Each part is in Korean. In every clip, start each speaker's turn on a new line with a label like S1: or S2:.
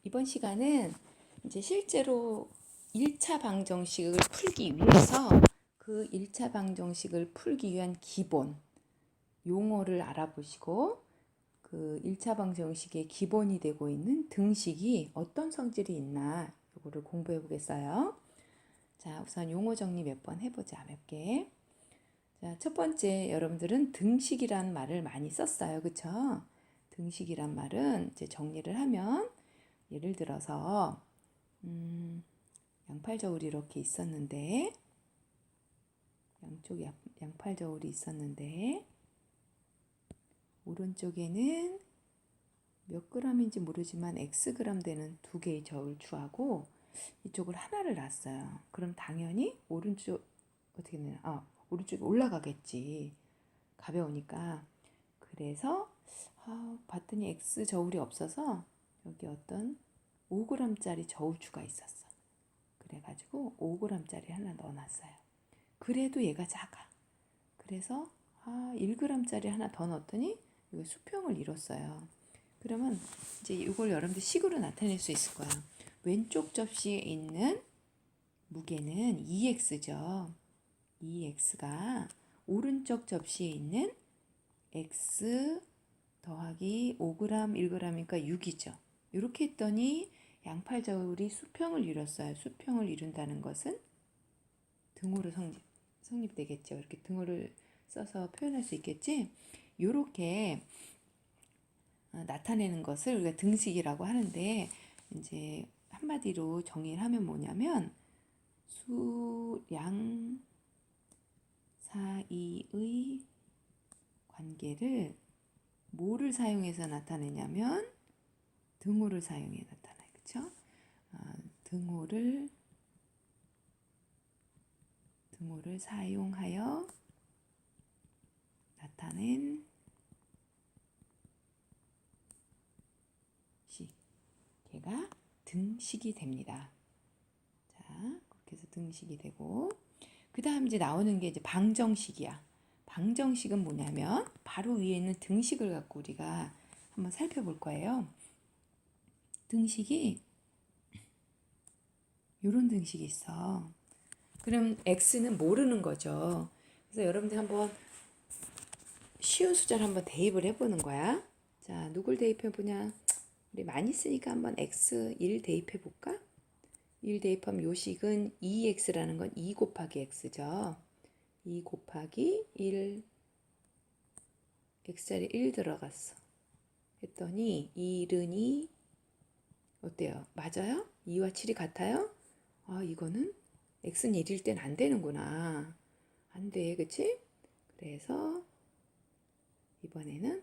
S1: 이번 시간은 이제 실제로 1차 방정식을 풀기 위해서 그 1차 방정식을 풀기 위한 기본 용어를 알아보시고 그 1차 방정식의 기본이 되고 있는 등식이 어떤 성질이 있나 이거를 공부해 보겠어요. 자, 우선 용어 정리 몇 번 해보자. 몇 개. 자, 첫 번째, 여러분들은 등식이란 말을 많이 썼어요. 그쵸? 등식이란 말은 이제 정리를 하면 예를 들어서 양팔 저울이 이렇게 있었는데 양쪽에 양팔 저울이 있었는데 오른쪽에는 몇 g인지 모르지만 Xg 되는 두 개의 저울추하고 이쪽을 하나를 놨어요. 그럼 당연히 오른쪽 어떻게 되나? 오른쪽이 올라가겠지. 가벼우니까. 그래서 봤더니 X 저울이 없어서 여기 어떤 5g짜리 저울추가 있었어. 그래가지고 5g짜리 하나 넣어놨어요. 그래도 얘가 작아. 그래서 1g짜리 하나 더 넣었더니 이거 수평을 이뤘어요. 그러면 이제 이걸 여러분들 식으로 나타낼 수 있을 거야. 왼쪽 접시에 있는 무게는 2x죠. 2x가 오른쪽 접시에 있는 x 더하기 5g, 1g이니까 6이죠. 이렇게 했더니 양팔 저울이 수평을 이뤘어요. 수평을 이룬다는 것은 등호로 성립되겠죠. 이렇게 등호를 써서 표현할 수 있겠지. 이렇게 나타내는 것을 우리가 등식이라고 하는데 이제 한마디로 정의를 하면 뭐냐면 수량 사이의 관계를 뭐를 사용해서 나타내냐면 등호를 사용해 나타나요. 그렇죠? 등호를 사용하여 나타낸 식. 걔가 등식이 됩니다. 자, 그렇게 해서 등식이 되고 그 다음 이제 나오는 게 이제 방정식이야. 방정식은 뭐냐면 바로 위에 있는 등식을 갖고 우리가 한번 살펴볼 거예요. 등식이 이런 등식이 있어. 그럼 x는 모르는 거죠. 그래서 여러분들 한번 쉬운 숫자를 한번 대입을 해보는 거야. 자, 누굴 대입해보냐? 우리 많이 쓰니까 한번 x 1 대입해볼까? 1 대입하면 요식은 2x라는 건 2 곱하기 x죠. 2 곱하기 1 x자리 1 들어갔어. 했더니 1은 2 어때요? 맞아요? 2와 7이 같아요? 이거는 x는 1일 땐 안 되는구나. 안 돼, 그치? 그래서 이번에는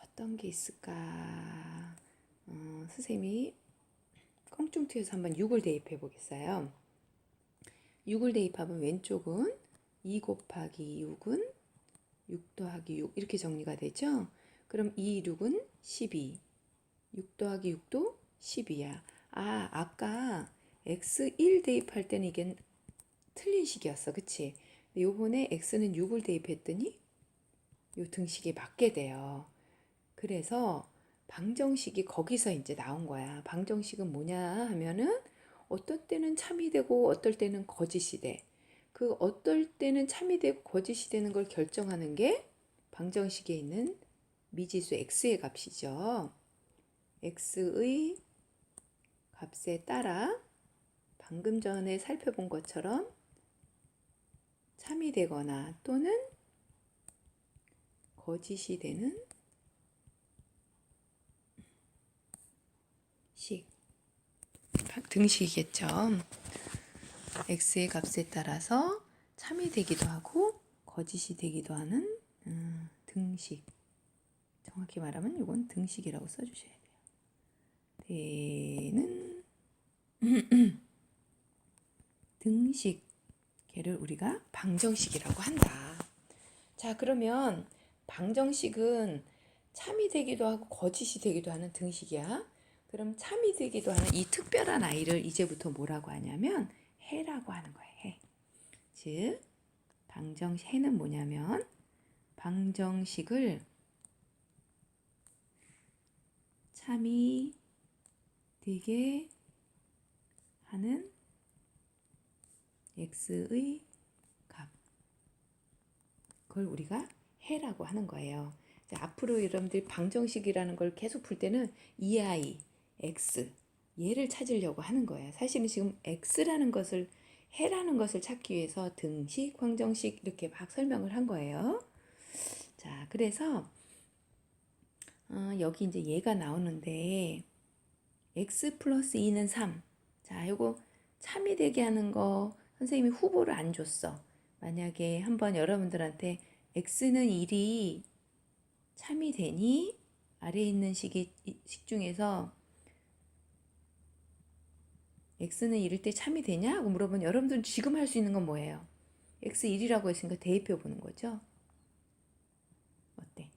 S1: 어떤 게 있을까? 선생님이 껑충튀어서 한번 6을 대입해 보겠어요. 6을 대입하면 왼쪽은 2 곱하기 6은 6 더하기 6 이렇게 정리가 되죠? 그럼 2, 6은 12. 6 더하기 6도 12야. 아까 x1 대입할 때는 이게 틀린 식이었어. 그치? 요번에 x는 6을 대입했더니 요 등식이 맞게 돼요. 그래서 방정식이 거기서 이제 나온 거야. 방정식은 뭐냐 하면은 어떨 때는 참이 되고 어떨 때는 거짓이 돼. 그 어떨 때는 참이 되고 거짓이 되는 걸 결정하는 게 방정식에 있는 미지수 x의 값이죠. x의 값에 따라 방금 전에 살펴본 것처럼 참이 되거나 또는 거짓이 되는 식, 등식이겠죠. x의 값에 따라서 참이 되기도 하고 거짓이 되기도 하는 등식. 정확히 말하면 이건 등식이라고 써주셔야 돼요. 되는 등식. 걔를 우리가 방정식이라고 한다. 자, 그러면 방정식은 참이 되기도 하고 거짓이 되기도 하는 등식이야. 그럼 참이 되기도 하는 이 특별한 아이를 이제부터 뭐라고 하냐면 해라고 하는 거예요. 해. 즉 해는 뭐냐면 방정식을 참이 되게 하는 x의 값. 그걸 우리가 해라고 하는 거예요. 자, 앞으로 여러분들 방정식이라는 걸 계속 풀 때는 2i, x 얘를 찾으려고 하는 거예요. 사실은 지금 x라는 것을 해라는 것을 찾기 위해서 등식, 방정식 이렇게 막 설명을 한 거예요. 자, 그래서 여기 이제 얘가 나오는데 x 플러스 2는 3. 자, 요거 참이 되게 하는 거 선생님이 후보를 안 줬어. 만약에 한번 여러분들한테 x는 1이 참이 되니? 아래에 있는 식 중에서 x는 1일 때 참이 되냐? 고 물어보면 여러분들은 지금 할 수 있는 건 뭐예요? x 1이라고 했으니까 대입해 보는 거죠. 어때?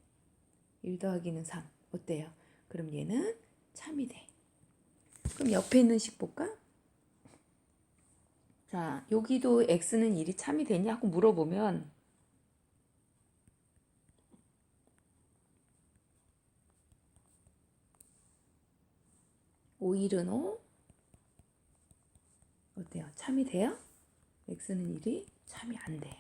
S1: 1 더하기는 3. 어때요? 그럼 얘는 참이 돼. 그럼 옆에 있는 식 볼까? 자, 여기도 x는 1이 참이 되냐고 물어보면 (5일은 5) 어때요? 참이 돼요? x는 1이 참이 안 돼요.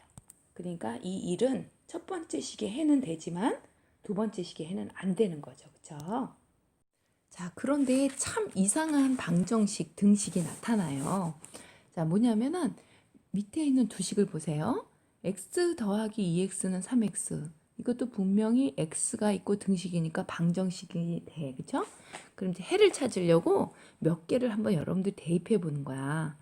S1: 그러니까 이 1은 첫 번째 식의 해는 되지만 두 번째 식의 해는 안 되는 거죠. 그렇죠? 자, 그런데 참 이상한 방정식 등식이 나타나요. 자, 뭐냐면은 밑에 있는 두 식을 보세요. x 더하기 2x는 3x. 이것도 분명히 x가 있고 등식이니까 방정식이 돼. 그쵸? 그럼 이제 해를 찾으려고 몇 개를 한번 여러분들 대입해 보는 거야.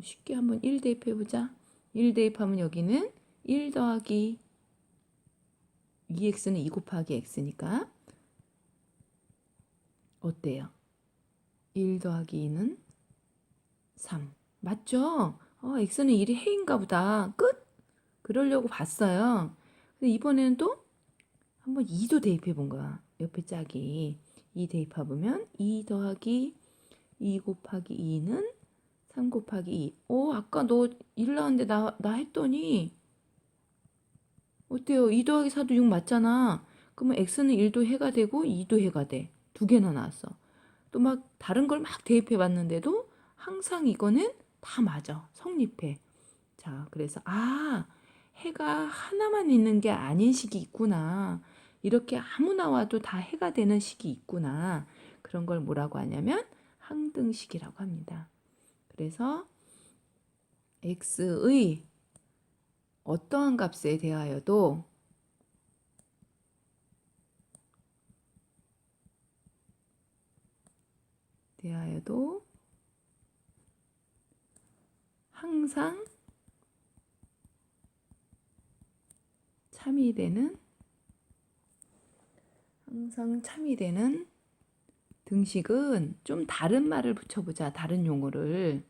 S1: 쉽게 한번 1 대입해 보자. 1 대입하면 여기는 1 더하기 2x는 2 곱하기 x니까 어때요? 1 더하기 2는 3. 맞죠? x는 1이 해인가 보다. 끝! 그러려고 봤어요. 근데 이번에는 또 한번 2도 대입해 본 거야. 옆에 짝이. 2 대입해보면 2 더하기 2 곱하기 2는 3 곱하기 2. 아까 너 1 나왔는데 나 했더니 어때요? 2 더하기 4도 6 맞잖아. 그러면 x는 1도 해가 되고 2도 해가 돼. 두 개나 나왔어. 또 막 다른 걸 막 대입해 봤는데도 항상 이거는 다 맞아. 성립해. 자, 그래서 해가 하나만 있는 게 아닌 식이 있구나. 이렇게 아무나 와도 다 해가 되는 식이 있구나. 그런 걸 뭐라고 하냐면 항등식이라고 합니다. 그래서 x의 어떠한 값에 대하여도 항상 참이 되는 등식은 좀 다른 말을 붙여보자. 다른 용어를.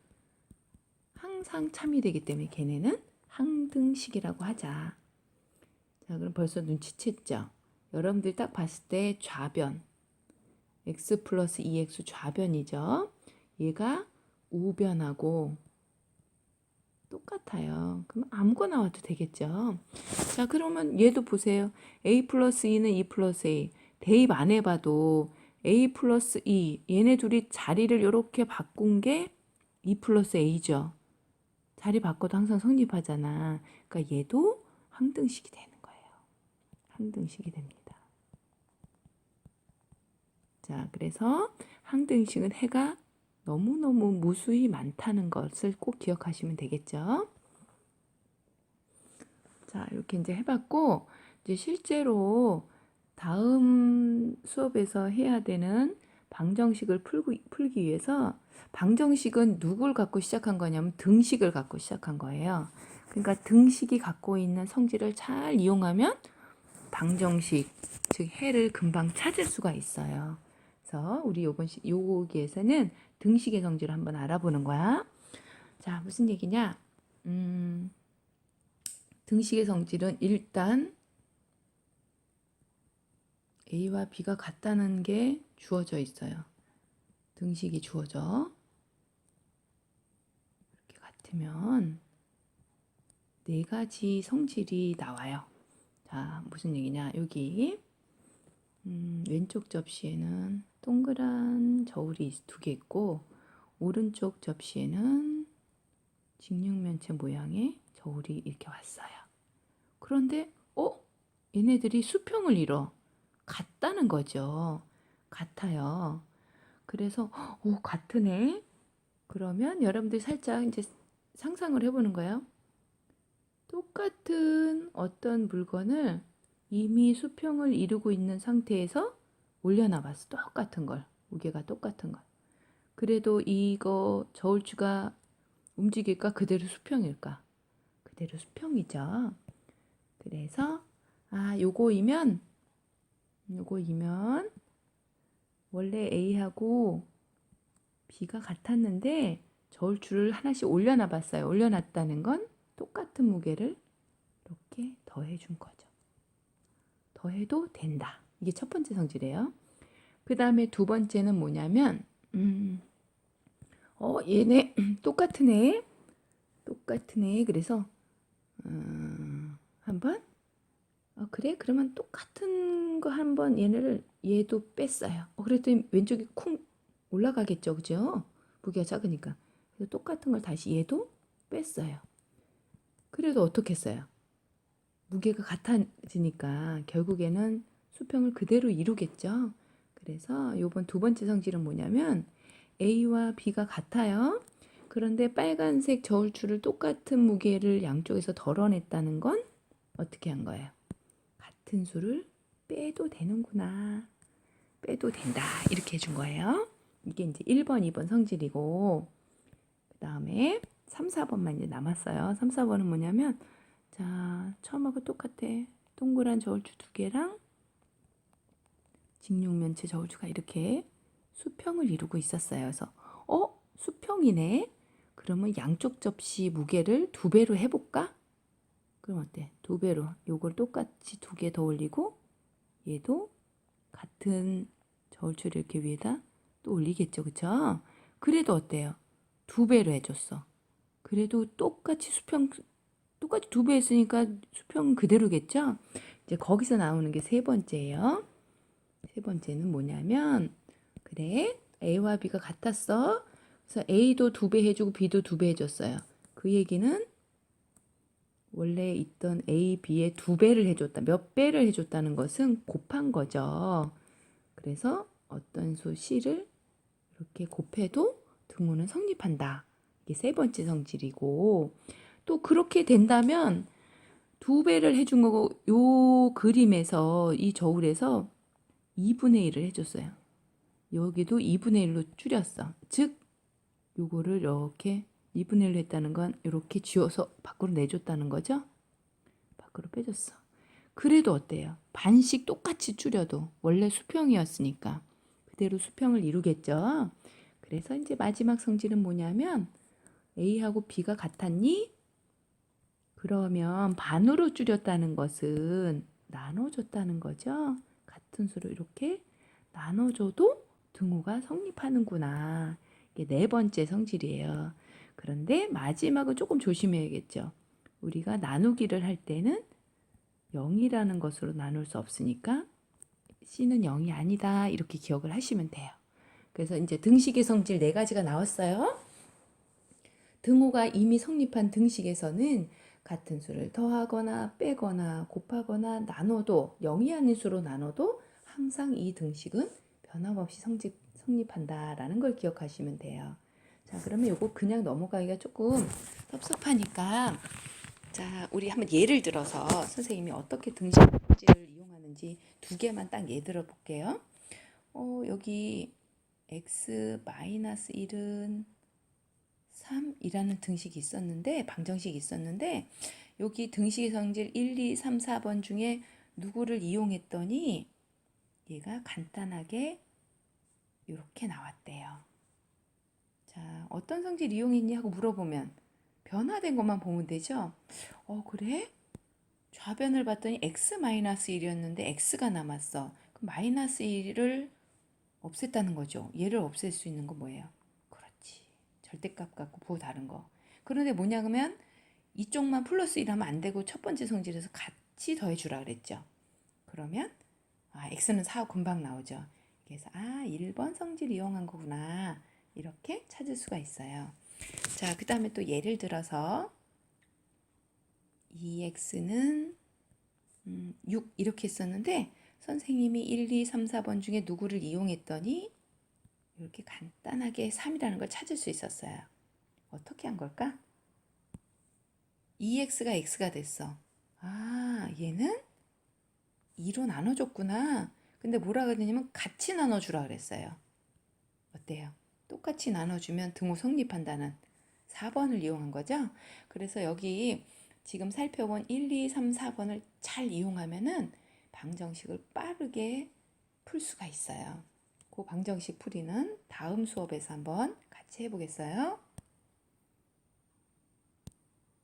S1: 항상 참이 되기 때문에 걔네는 항등식이라고 하자. 자, 그럼 벌써 눈치챘죠? 여러분들 딱 봤을 때 좌변 x 플러스 2x 좌변이죠. 얘가 우변하고 똑같아요. 그럼 아무거나 와도 되겠죠. 자, 그러면 얘도 보세요. a 플러스 2는 2 플러스 a. 대입 안 해봐도 a 플러스 2 얘네 둘이 자리를 이렇게 바꾼 게 2 플러스 a죠. 자리 바꿔도 항상 성립하잖아. 그러니까 얘도 항등식이 되는 거예요. 항등식이 됩니다. 자, 그래서 항등식은 해가 너무너무 무수히 많다는 것을 꼭 기억하시면 되겠죠. 자, 이렇게 이제 해봤고, 이제 실제로 다음 수업에서 해야 되는 방정식을 풀기 위해서 방정식은 누굴 갖고 시작한 거냐면 등식을 갖고 시작한 거예요. 그러니까 등식이 갖고 있는 성질을 잘 이용하면 방정식, 즉 해를 금방 찾을 수가 있어요. 그래서 우리 여기에서는 등식의 성질을 한번 알아보는 거야. 자, 무슨 얘기냐? 등식의 성질은 일단 A와 B가 같다는 게 주어져 있어요. 등식이 주어져. 이렇게 같으면 네 가지 성질이 나와요. 자, 무슨 얘기냐? 여기 왼쪽 접시에는 동그란 저울이 두 개 있고 오른쪽 접시에는 직육면체 모양의 저울이 이렇게 왔어요. 그런데 얘네들이 수평을 이뤄 같다는 거죠. 같아요. 그래서 같으네. 그러면 여러분들이 살짝 이제 상상을 해보는 거예요. 똑같은 어떤 물건을 이미 수평을 이루고 있는 상태에서 올려놔봤어. 똑같은 걸. 무게가 똑같은 걸. 그래도 이거 저울추가 움직일까? 그대로 수평일까? 그대로 수평이죠. 그래서 요거이면 원래 A하고 B가 같았는데 저울추를 하나씩 올려놔봤어요. 올려놨다는 건 똑같은 무게를 이렇게 더해준 거죠. 더해도 된다. 이게 첫 번째 성질이에요. 그 다음에 두 번째는 뭐냐면 얘네 똑같으네. 그래서 한번 그래? 그러면 똑같은 거 한번 얘도 뺐어요. 그랬더니 왼쪽이 쿵 올라가겠죠. 그죠? 무게가 작으니까. 그래서 똑같은 걸 다시 얘도 뺐어요. 그래도 어떻게 했어요? 무게가 같아지니까 결국에는 수평을 그대로 이루겠죠. 그래서 요번 두 번째 성질은 뭐냐면 A와 B가 같아요. 그런데 빨간색 저울추를 똑같은 무게를 양쪽에서 덜어냈다는 건 어떻게 한 거예요? 같은 수를 빼도 되는구나. 빼도 된다. 이렇게 해준 거예요. 이게 이제 1번, 2번 성질이고 그 다음에 3, 4번만 이제 남았어요. 3, 4번은 뭐냐면 자, 처음하고 똑같아. 동그란 저울추 두 개랑 직육면체 저울추가 이렇게 수평을 이루고 있었어요. 그래서 수평이네. 그러면 양쪽 접시 무게를 2배로 해볼까? 그럼 어때? 2배로 요걸 똑같이 2개 더 올리고 얘도 같은 저울추를 이렇게 위에다 또 올리겠죠. 그쵸? 그래도 어때요? 2배로 해줬어. 그래도 똑같이 2배 했으니까 수평은 그대로겠죠? 이제 거기서 나오는 게 세 번째예요. 세 번째는 뭐냐면 그래 A와 B가 같았어. 그래서 A도 2배 해주고 B도 2배 해줬어요. 그 얘기는 원래 있던 A, B에 2배를 해줬다. 몇 배를 해줬다는 것은 곱한 거죠. 그래서 어떤 수 C를 이렇게 곱해도 등호는 성립한다. 이게 세 번째 성질이고 또 그렇게 된다면 2배를 해준 거고 요 그림에서 이 저울에서 2분의 1을 해줬어요. 여기도 2분의 1로 줄였어. 즉 요거를 이렇게 2분의 1로 했다는 건 이렇게 쥐어서 밖으로 내줬다는 거죠. 밖으로 빼줬어. 그래도 어때요? 반씩 똑같이 줄여도 원래 수평이었으니까 그대로 수평을 이루겠죠. 그래서 이제 마지막 성질은 뭐냐면 A하고 B가 같았니? 그러면 반으로 줄였다는 것은 나눠줬다는 거죠. 같은 수로 이렇게 나눠줘도 등호가 성립하는구나. 이게 네 번째 성질이에요. 그런데 마지막은 조금 조심해야겠죠. 우리가 나누기를 할 때는 0이라는 것으로 나눌 수 없으니까 C는 0이 아니다. 이렇게 기억을 하시면 돼요. 그래서 이제 등식의 성질 네 가지가 나왔어요. 등호가 이미 성립한 등식에서는 같은 수를 더하거나 빼거나 곱하거나 나눠도 0이 아닌 수로 나눠도 항상 이 등식은 변함없이 성립한다라는 걸 기억하시면 돼요. 자, 그러면 요거 그냥 넘어가기가 조금 섭섭하니까 자, 우리 한번 예를 들어서 선생님이 어떻게 등식을 이용하는지 두 개만 딱 예를 들어 볼게요. 여기 x-1은 3이라는 등식이 있었는데 방정식이 있었는데 여기 등식의 성질 1, 2, 3, 4번 중에 누구를 이용했더니 얘가 간단하게 이렇게 나왔대요. 자, 어떤 성질 이용했니 하고 물어보면 변화된 것만 보면 되죠. 그래? 좌변을 봤더니 x-1이었는데 x가 남았어. 그럼 마이너스 1을 없앴다는 거죠. 얘를 없앨 수 있는 거 뭐예요? 그렇지. 절대값 갖고 부호 다른 거. 그런데 뭐냐 그러면 이쪽만 플러스 1 하면 안 되고 첫 번째 성질에서 같이 더해주라 그랬죠. 그러면 x는 4 금방 나오죠. 그래서 1번 성질 이용한 거구나. 이렇게 찾을 수가 있어요. 자, 그 다음에 또 예를 들어서 2x는 6 이렇게 했었는데 선생님이 1, 2, 3, 4번 중에 누구를 이용했더니 이렇게 간단하게 3이라는 걸 찾을 수 있었어요. 어떻게 한 걸까? 2x가 x가 됐어. 얘는 2로 나눠줬구나. 근데 뭐라 그랬냐면 같이 나눠주라 그랬어요. 어때요? 똑같이 나눠주면 등호 성립한다는 4번을 이용한 거죠. 그래서 여기 지금 살펴본 1, 2, 3, 4번을 잘 이용하면은 방정식을 빠르게 풀 수가 있어요. 그 방정식 풀이는 다음 수업에서 한번 같이 해보겠어요.